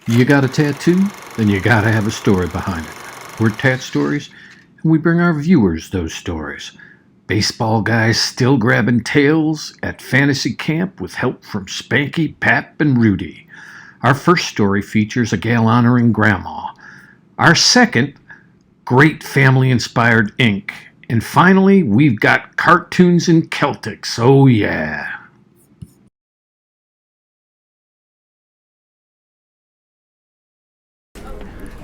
You got a tattoo? Then you gotta have a story behind it. We're Tat-Stories, and we bring our viewers those stories. Baseball guys still grabbing tails at fantasy camp with help from Spanky, Pap, and Rudy. Our first story features a gal honoring Grandma. Our second, great family-inspired ink. And finally, we've got cartoons and Celtics. Oh yeah.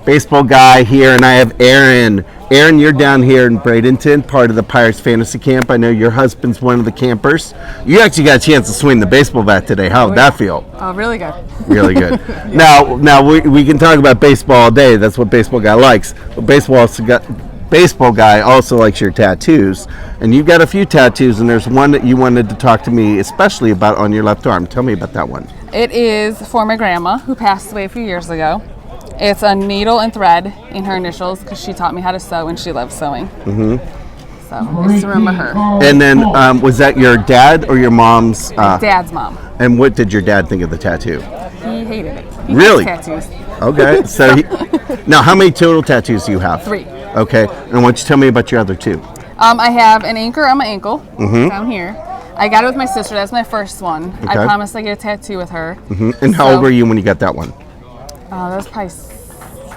Baseball guy here, and I have Aaron. Aaron, you're down here in Bradenton, part of the Pirates Fantasy Camp. I know your husband's one of the campers. You actually got a chance to swing the baseball bat today. How did that feel? Oh, really good. Really good. Yeah. Now we can talk about baseball all day. That's what baseball guy likes. But baseball guy also likes your tattoos, and you've got a few tattoos. And there's one that you wanted to talk to me especially about on your left arm. Tell me about that one. It is for my grandma who passed away a few years ago. It's a needle and thread in her initials because she taught me how to sew and she loves sewing. Mm-hmm. So it's to remember her. And then was that your dad or your mom's? Dad's mom. And what did your dad think of the tattoo? He hated it. He really? hates tattoos. Okay. So now, how many total tattoos do you have? 3. Okay. And why don't you tell me about your other 2? I have an anchor on my ankle down here. I got it with my sister. That's my first one. Okay. I promised I'd get a tattoo with her. Mm-hmm. And how old were you when you got that one? That was probably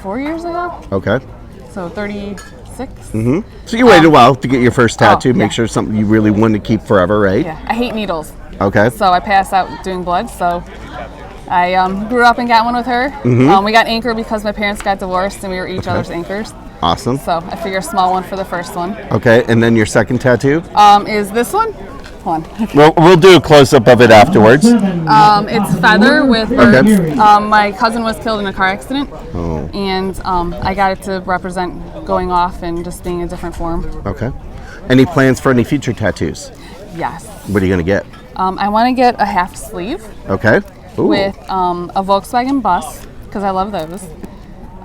4 years ago. Okay. So 36. Mm-hmm. So you waited a while to get your first tattoo, yeah. make sure it's something you really want to keep forever, right? Yeah, I hate needles. Okay. So I passed out doing blood, so I grew up and got one with her. Mm-hmm. We got anchor because my parents got divorced and we were each other's anchors. Awesome. So I figure a small one for the first one. Okay, and then your second tattoo? Is this one? Hold on. We'll do a close-up of it afterwards. It's feather with birds. Okay. My cousin was killed in a car accident, and I got it to represent going off and just being a different form. Okay. Any plans for any future tattoos? Yes. What are you going to get? I want to get a half sleeve. Okay. Ooh. With a Volkswagen bus, because I love those.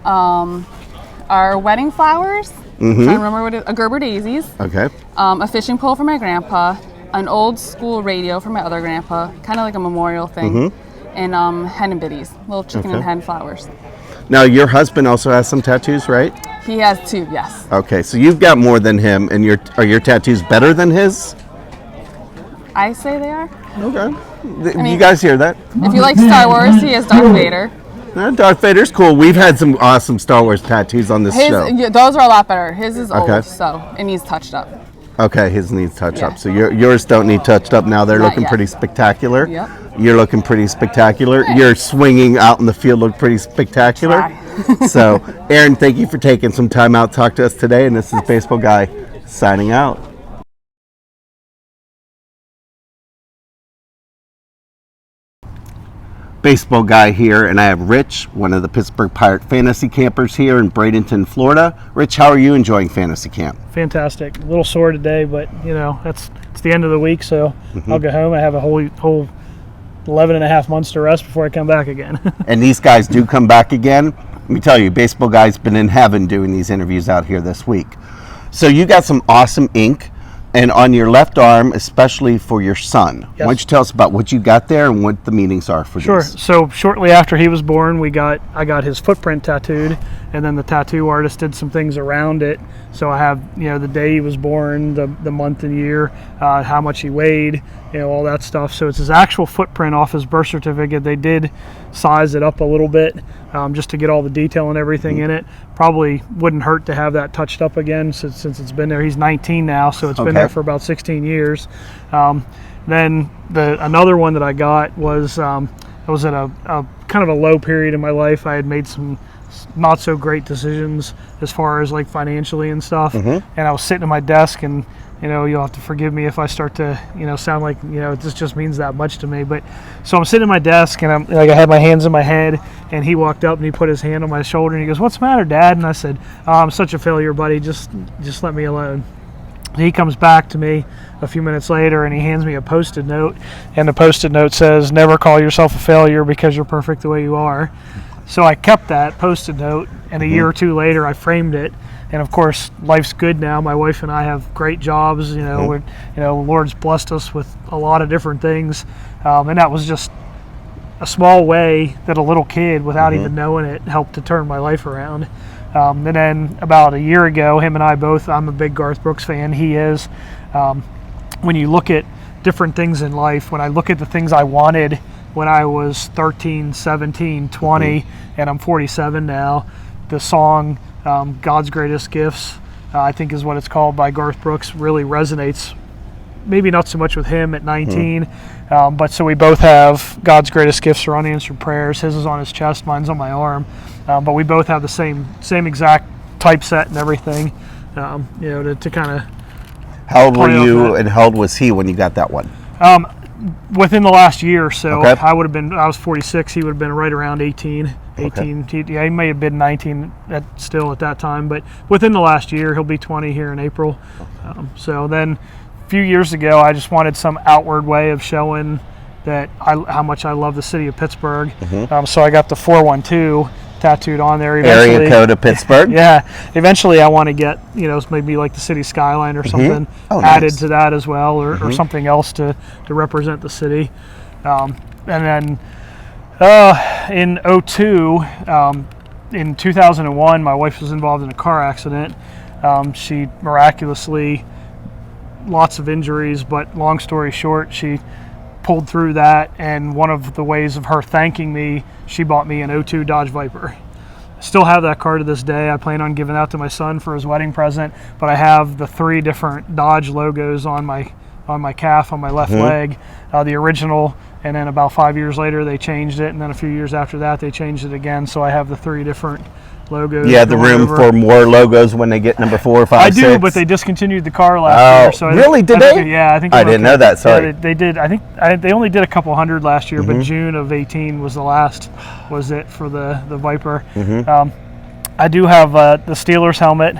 Our wedding flowers. I'm trying to remember what a Gerber daisies. Okay. A fishing pole for my grandpa. An old school radio for my other grandpa, kind of like a memorial thing, and hen and biddies, little chicken and hen flowers. Now, your husband also has some tattoos, right? He has 2, yes. Okay, so you've got more than him, and are your tattoos better than his? I say they are. Okay. You guys hear that? If you like Star Wars, he has Darth Vader. Darth Vader's cool. We've had some awesome Star Wars tattoos on this show. Yeah, those are a lot better. His is old, so it needs touched up. Okay, his needs touch up. So yours don't need touched up now. They're looking pretty spectacular. Yep. You're looking pretty spectacular. Yeah. Your swinging out in the field look pretty spectacular. So, Aaron, thank you for taking some time out to talk to us today. And this is Baseball Guy signing out. Baseball Guy here, and I have Rich, one of the Pittsburgh Pirate fantasy campers here in Bradenton, Florida. Rich, how are you enjoying fantasy camp? Fantastic. A little sore today, but it's the end of the week, so I'll go home. I have a whole 11 and a half months to rest before I come back again. And these guys do come back again. Let me tell you, Baseball Guy's been in heaven doing these interviews out here this week. So you got some awesome ink. And on your left arm, especially for your son. Yes. Why don't you tell us about what you got there and what the meanings are for Sure. these? So shortly after he was born, I got his footprint tattooed, and then the tattoo artist did some things around it. So I have the day he was born, the month and year, how much he weighed, all that stuff. So it's his actual footprint off his birth certificate. They did size it up a little bit just to get all the detail and everything in it. Probably wouldn't hurt to have that touched up again since it's been there. He's 19 now, so it's been there for about 16 years. Then another one that I got was I was at a kind of a low period in my life. I had made some not so great decisions as far as like financially and stuff. And I was sitting at my desk, and you'll have to forgive me if I start to sound like this just means that much to me. But so I'm sitting at my desk, and I had my hands in my head, and he walked up and he put his hand on my shoulder and he goes, "What's the matter, Dad?" And I said, "Oh, I'm such a failure, buddy. Just let me alone." He comes back to me a few minutes later and he hands me a Post-it note, and the Post-it note says, "Never call yourself a failure because you're perfect the way you are." So I kept that Post-it note, and a year or two later I framed it. And of course, life's good now. My wife and I have great jobs. The Lord's blessed us with a lot of different things, and that was just a small way that a little kid, without even knowing it, helped to turn my life around. And then about a year ago, him and I both, I'm a big Garth Brooks fan, he is. When you look at different things in life, when I look at the things I wanted when I was 13, 17, 20, and I'm 47 now, the song God's Greatest Gifts, I think is what it's called, by Garth Brooks, really resonates. Maybe not so much with him at 19, but so we both have God's Greatest Gifts or Unanswered Prayers. His is on his chest, mine's on my arm, but we both have the same exact typeset and everything, to kind of. How old were you and how old was he when you got that one? Within the last year or so. Okay. I was 46, he would have been right around 18. Okay. He may have been 19 at that time, but within the last year, he'll be 20 here in April. So then a few years ago, I just wanted some outward way of showing that how much I love the city of Pittsburgh. So I got the 412 tattooed on there. Area code of Pittsburgh? Yeah. Eventually I want to get, maybe like the city skyline or something added to that as well, or something else to represent the city. And then in 2002, in 2001, my wife was involved in a car accident. She miraculously, lots of injuries, but long story short, she pulled through that, and one of the ways of her thanking me, she bought me an 02 Dodge Viper. Still have that car to this day. I plan on giving that to my son for his wedding present, but I have the 3 different Dodge logos on my calf, on my left leg, the original, and then about 5 years later they changed it, and then a few years after that they changed it again, so I have the 3 different logos. You have the room for more logos when they get number 4 or 5, I do, 6? But they discontinued the car last year. So really? Did they? Yeah, I think. I didn't know that. Sorry. Yeah, they did. I think they only did a couple hundred last year, but June of 18 was the last. Was it for the Viper? I do have the Steelers helmet.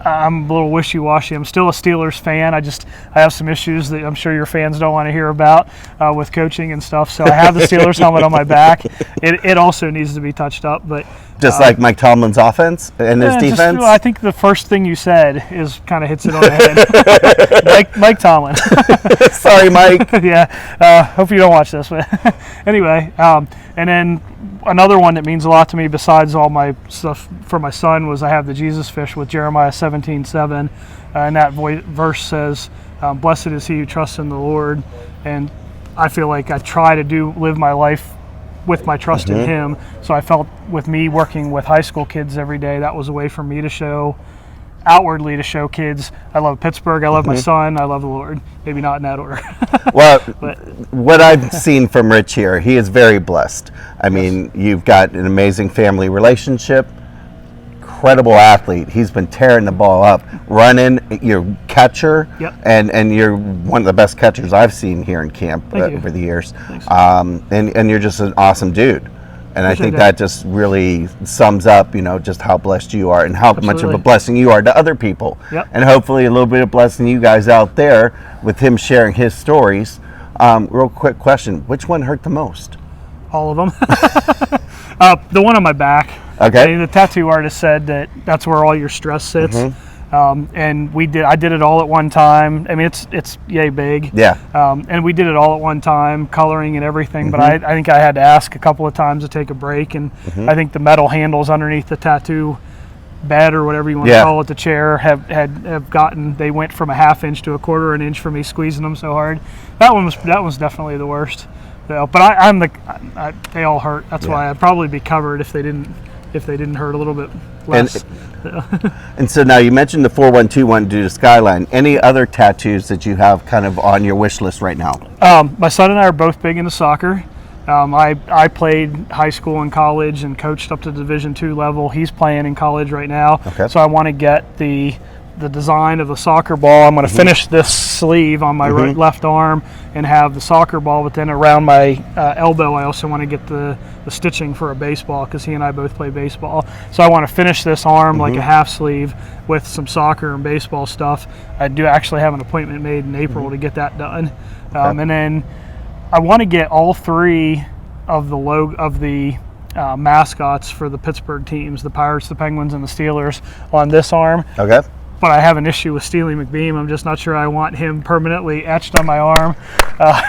I'm a little wishy-washy. I'm still a Steelers fan. I have some issues that I'm sure your fans don't want to hear about with coaching and stuff. So I have the Steelers helmet on my back. It also needs to be touched up, but just like Mike Tomlin's offense and his defense. I think the first thing you said is kind of hits it on the head. Mike Tomlin. Sorry, Mike. Yeah. Hope you don't watch this, but anyway. And then another one that means a lot to me besides all my stuff for my son was I have the Jesus fish with Jeremiah 17:7, and that verse says, "Blessed is he who trusts in the Lord." And I feel like I try to live my life with my trust in him. So I felt with me working with high school kids every day, that was a way for me to show outwardly to show kids I love Pittsburgh, I love my son, I love the Lord. Maybe not in that order. Well, what I've seen from Rich here, he is very blessed. I mean, you've got an amazing family relationship, incredible athlete. He's been tearing the ball up, running, you're catcher, and you're one of the best catchers I've seen here in camp over the years. And you're just an awesome dude. And I think that just really sums up, just how blessed you are and how much of a blessing you are to other people. And hopefully a little bit of blessing you guys out there with him sharing his stories. Real quick question, which one hurt the most? All of them. The one on my back. Okay. I mean, the tattoo artist said that's where all your stress sits. And I did it all at one time. I mean, it's yay big. Yeah. And we did it all at one time, coloring and everything. But I think I had to ask a couple of times to take a break. And I think the metal handles underneath the tattoo bed or whatever you want to call it, the chair, they went from a 1/2 inch to a 1/4 inch for me squeezing them so hard. That was definitely the worst. But they all hurt. That's why I'd probably be covered if they didn't hurt a little bit less. And so now you mentioned the 412 due to Skyline. Any other tattoos that you have kind of on your wish list right now? My son and I are both big into soccer. I played high school and college and coached up to Division II level. He's playing in college right now. Okay. So I want to get the design of the soccer ball. I'm going to finish this sleeve on my left arm and have the soccer ball, but then around my elbow I also want to get the stitching for a baseball because he and I both play baseball. So I want to finish this arm like a half sleeve with some soccer and baseball stuff. I do actually have an appointment made in April to get that done. And then I want to get all 3 of the mascots for the Pittsburgh teams, the Pirates, the Penguins, and the Steelers on this arm. Okay. but I have an issue with Steely McBeam. I'm just not sure I want him permanently etched on my arm.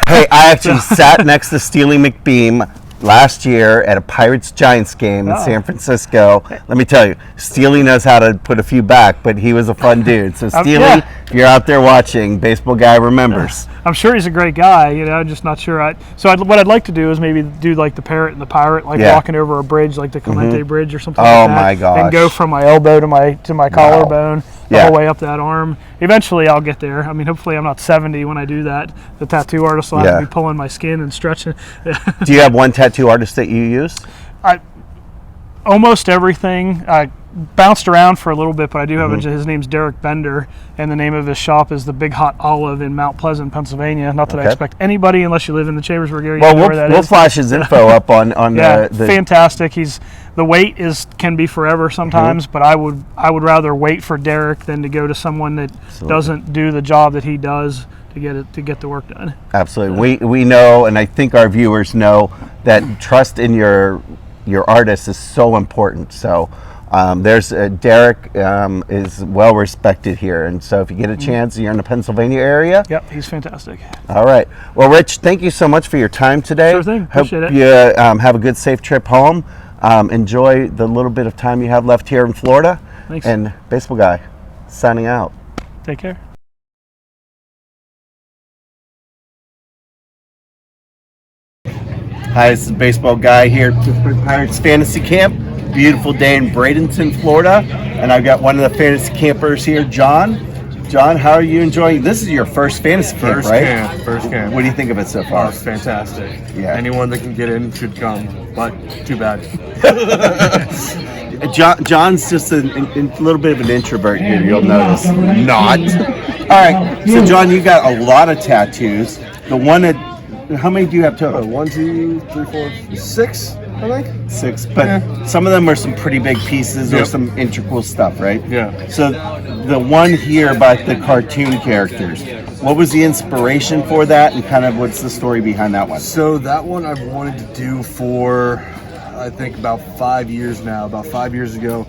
Hey, I actually sat next to Steely McBeam last year at a Pirates-Giants game in San Francisco. Let me tell you, Steely knows how to put a few back, but he was a fun dude. So Steely, if you're out there watching, baseball guy remembers. I'm sure he's a great guy. I'm just not sure. What I'd like to do is maybe do like the Parrot and the Pirate, like walking over a bridge, like the Clemente Bridge or something like that. Oh my gosh! And go from my elbow to my collarbone, the whole way up that arm. Eventually, I'll get there. I mean, hopefully, I'm not 70 when I do that. The tattoo artist will have to be pulling my skin and stretching. Do you have one tattoo artist that you use? Almost everything. I bounced around for a little bit, but I do have his name's Derek Bender, and the name of his shop is the Big Hot Olive in Mount Pleasant, Pennsylvania. Not that I expect anybody, unless you live in the Chambersburg area, well, know where that we'll is. flash his info up on the fantastic. The wait can be forever sometimes, but I would rather wait for Derek than to go to someone that doesn't do the job that he does to get the work done. Absolutely. We know, and I think our viewers know, that trust in your artist is so important. So there's Derek is well respected here, and so if you get a chance, you're in the Pennsylvania area. Yep, he's fantastic. All right. Well, Rich, thank you so much for your time today. Sure thing. Appreciate it. You have a good, safe trip home. Enjoy the little bit of time you have left here in Florida. Thanks. And Baseball Guy, signing out. Take care. Hi, this is Baseball Guy here at Pittsburgh Pirates Fantasy Camp. Beautiful day in Bradenton, Florida. And I've got one of the fantasy campers here, John. John, how are you enjoying? This is your first fantasy camp, right? First camp. What do you think of it so far? Oh, it's fantastic. Yeah. Anyone that can get in should come, but too bad. John's just a little bit of an introvert here, you'll notice. Not. All right, so John, you got a lot of tattoos. The one that, how many do you have total? 1, 2, 3, 4, 6, I think. 6, but some of them are some pretty big pieces or some integral stuff, right? Yeah. So the one here about the cartoon characters, what was the inspiration for that, and kind of what's the story behind that one? So that one I've wanted to do for, I think, about 5 years now. About 5 years ago,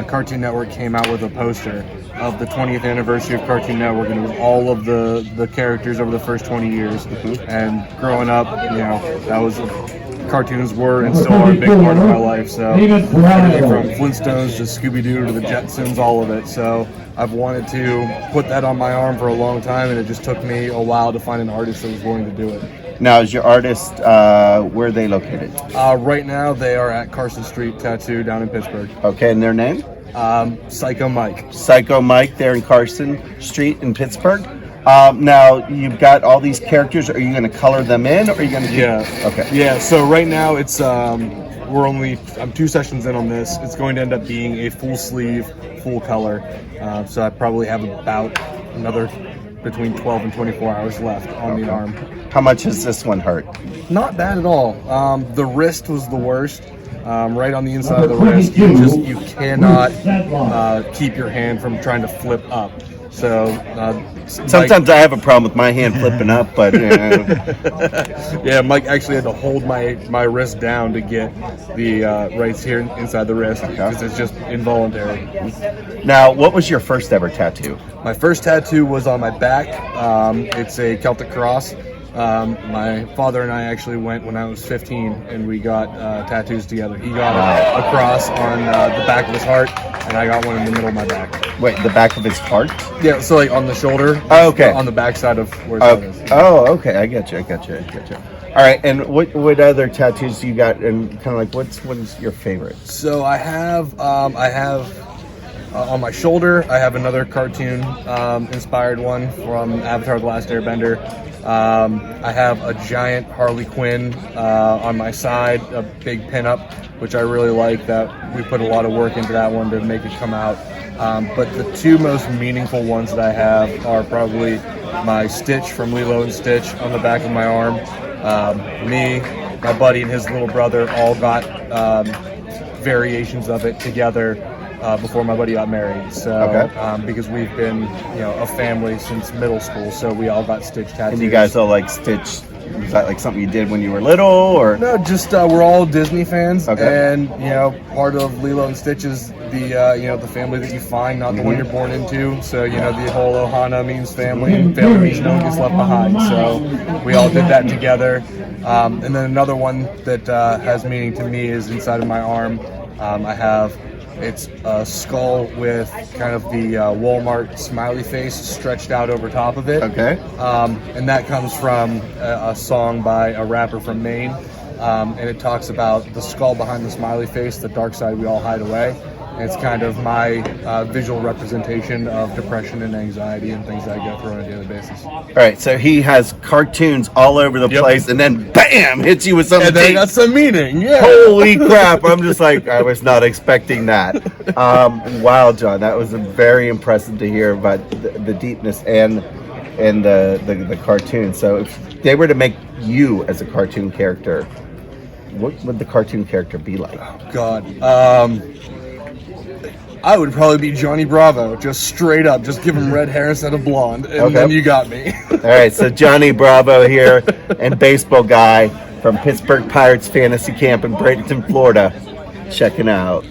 Cartoon Network came out with a poster of the 20th anniversary of Cartoon Network, and it was all of the characters over the first 20 years. And growing up, that was cartoons were and still are a big part of my life. So everything from Flintstones to Scooby-Doo to the Jetsons, all of it. So I've wanted to put that on my arm for a long time, and it just took me a while to find an artist that was willing to do it. Now, is your artist, where are they located? Right now, they are at Carson Street Tattoo down in Pittsburgh. Okay, and their name? Psycho Mike. Psycho Mike there in Carson Street in Pittsburgh. Now, you've got all these characters. Are you going to color them in, or are you going to keep... Yeah. Okay. Yeah, so right now, it's... I'm 2 sessions in on this. It's going to end up being a full sleeve, full color. So I probably have about another between 12 and 24 hours left on the arm. How much has this one hurt? Not bad at all. The wrist was the worst. Right on the inside of the wrist, you cannot keep your hand from trying to flip up. So sometimes I have a problem with my hand flipping up, but yeah, Mike actually had to hold my wrist down to get the right here inside the wrist because it's just involuntary. Now, what was your first ever tattoo? My first tattoo was on my back. It's a Celtic cross. My father and I actually went when I was 15, and we got tattoos together. He got a cross on the back of his heart, and I got one in the middle of my back. Wait, the back of his heart? Yeah, so like on the shoulder. Oh, okay. On the back side of where his heart is. Oh, okay. I get you. All right, and what other tattoos you got, and kind of like what is your favorite? So I have on my shoulder, I have another cartoon inspired one from Avatar: The Last Airbender. I have a giant Harley Quinn on my side, a big pinup, which I really like. That we put a lot of work into that one to make it come out. But the 2 most meaningful ones that I have are probably my Stitch from Lilo and Stitch on the back of my arm. Me, my buddy, and his little brother all got variations of it together before my buddy got married. So because we've been a family since middle school, so we all got Stitch tattoos. And you guys all like Stitch was that like something you did when you were little, or? No, just we're all Disney fans, Okay. and part of Lilo and Stitch is the the family that you find, not the one you're born into. So the whole Ohana means family, and family means no one gets left behind. So we all did that together. And then another one that has meaning to me is inside of my arm. It's a skull with kind of the Walmart smiley face stretched out over top of it. Okay. And that comes from a song by a rapper from Maine. And it talks about the skull behind the smiley face, the dark side we all hide away. And it's kind of my visual representation of depression and anxiety and things that I go through on a daily basis. All right, so he has cartoons all over the place, and then bam, hits you with something. And they got some meaning, yeah. Holy crap! I'm just like, I was not expecting that. Wow, John, that was very impressive to hear about the deepness and the cartoon. So if they were to make you as a cartoon character, what would the cartoon character be like? God. I would probably be Johnny Bravo, just straight up. Just give him red hair instead of blonde, and then you got me. All right, so Johnny Bravo here, and baseball guy from Pittsburgh Pirates Fantasy Camp in Bradenton, Florida, checking out.